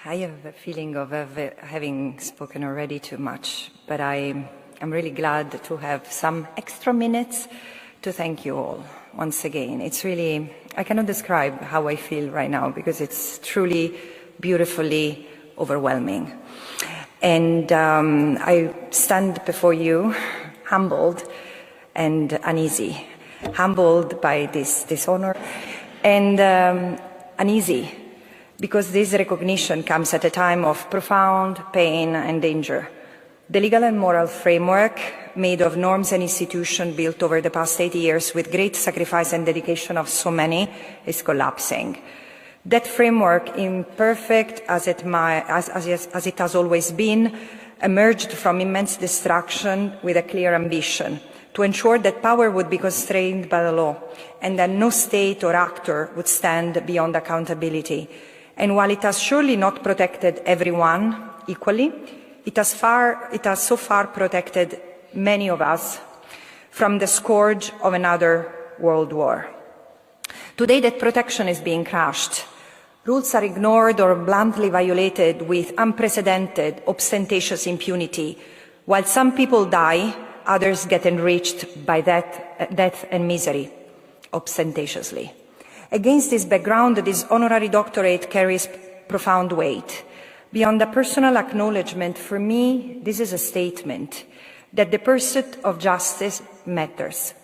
I have a feeling of having spoken already too much, but I'm really glad to have some extra minutes to thank you all once again. It's really, I cannot describe how I feel right now because it's truly beautifully overwhelming. And I stand before you humbled and uneasy, humbled by this honor, and uneasy because this recognition comes at a time of profound pain and danger. The legal and moral framework made of norms and institutions built over the past 80 years with great sacrifice and dedication of so many is collapsing. That framework, imperfect as it has always been, emerged from immense destruction with a clear ambition to ensure that power would be constrained by the law and that no state or actor would stand beyond accountability. And while it has surely not protected everyone equally, it has so far protected many of us from the scourge of another world war. Today that protection is being crushed. Rules are ignored or bluntly violated with unprecedented, ostentatious impunity. While some people die, others get enriched by death and misery, ostentatiously. Against this background, this honorary doctorate carries profound weight. Beyond a personal acknowledgement, for me, this is a statement that the pursuit of justice matters.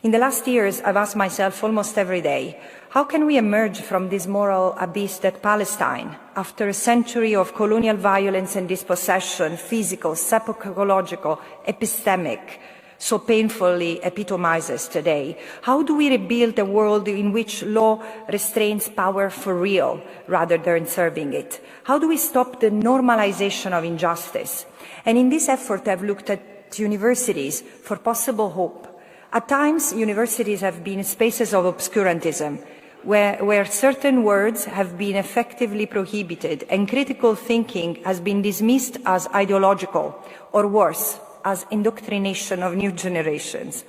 In the last years, I've asked myself almost every day, how can we emerge from this moral abyss that Palestine, after a century of colonial violence and dispossession, physical, psychological, epistemic, so painfully epitomizes today? How do we rebuild a world in which law restrains power for real rather than serving it? How do we stop the normalization of injustice? And in this effort, I've looked at universities for possible hope. At times, universities have been spaces of obscurantism, where certain words have been effectively prohibited and critical thinking has been dismissed as ideological, or worse, as indoctrination of new generations.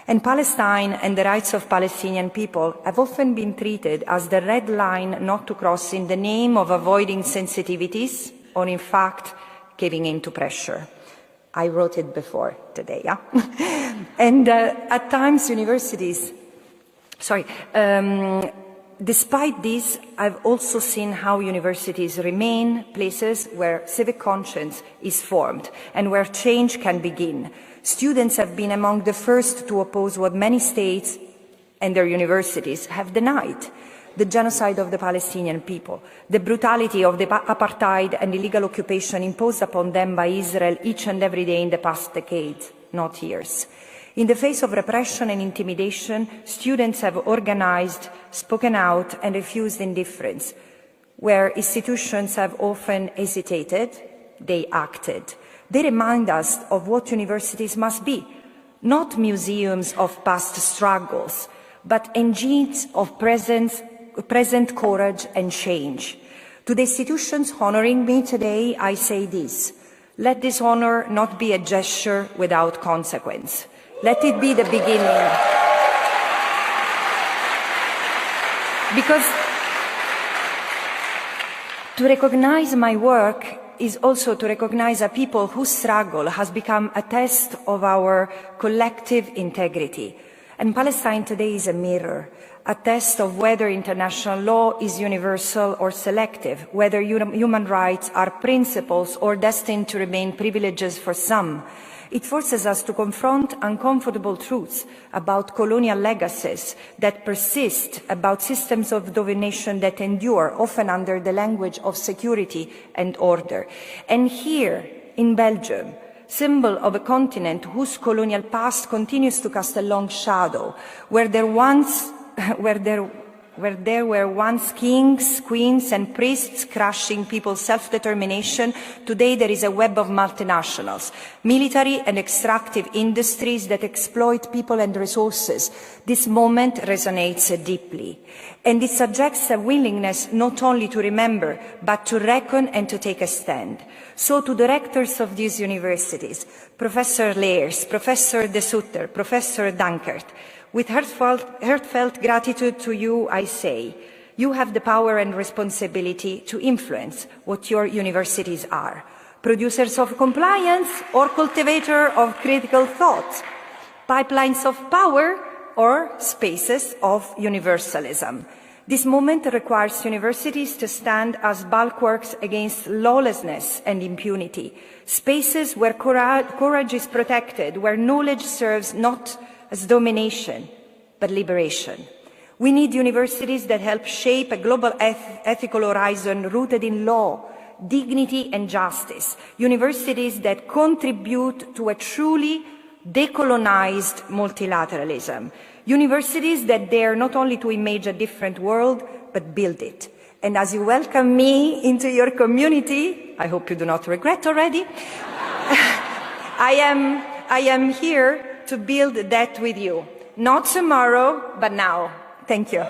And Palestine and the rights of Palestinian people have often been treated as the red line not to cross in the name of avoiding sensitivities or, in fact, giving in to pressure. I wrote it before today, yeah? And at times universities, despite this, I've also seen how universities remain places where civic conscience is formed and where change can begin. Students have been among the first to oppose what many states and their universities have denied: the genocide of the Palestinian people, the brutality of the Apartheid and illegal occupation imposed upon them by Israel each and every day in the past decades, not years. In the face of repression and intimidation, students have organized, spoken out, and refused indifference. Where institutions have often hesitated, they acted. They remind us of what universities must be, not museums of past struggles, but engines of present courage and change. To the institutions honoring me today, I say this: let this honor not be a gesture without consequence. Let it be the beginning. Because to recognize my work is also to recognize a people whose struggle has become a test of our collective integrity. And Palestine today is a mirror, a test of whether international law is universal or selective, whether human rights are principles or destined to remain privileges for some. It forces us to confront uncomfortable truths about colonial legacies that persist, about systems of domination that endure, often under the language of security and order. And here, in Belgium, symbol of a continent whose colonial past continues to cast a long shadow, where there were once kings, queens, and priests crushing people's self-determination, today there is a web of multinationals, military and extractive industries that exploit people and resources. This moment resonates deeply. And it suggests a willingness not only to remember, but to reckon and to take a stand. So to the rectors of these universities, Professor Leers, Professor De Sutter, Professor Dankert, with heartfelt gratitude to you, I say, You have the power and responsibility to influence what your universities are. Producers of compliance or cultivator of critical thought. Pipelines of power or spaces of universalism. This moment requires universities to stand as bulwarks against lawlessness and impunity, spaces where courage is protected, where knowledge serves not as domination, but liberation. We need universities that help shape a global ethical horizon rooted in law, dignity and justice, universities that contribute to a truly decolonized multilateralism, universities that dare not only to image a different world, but build it. And as you welcome me into your community, I hope you do not regret already, I am here to build that with you. Not tomorrow, but now. Thank you.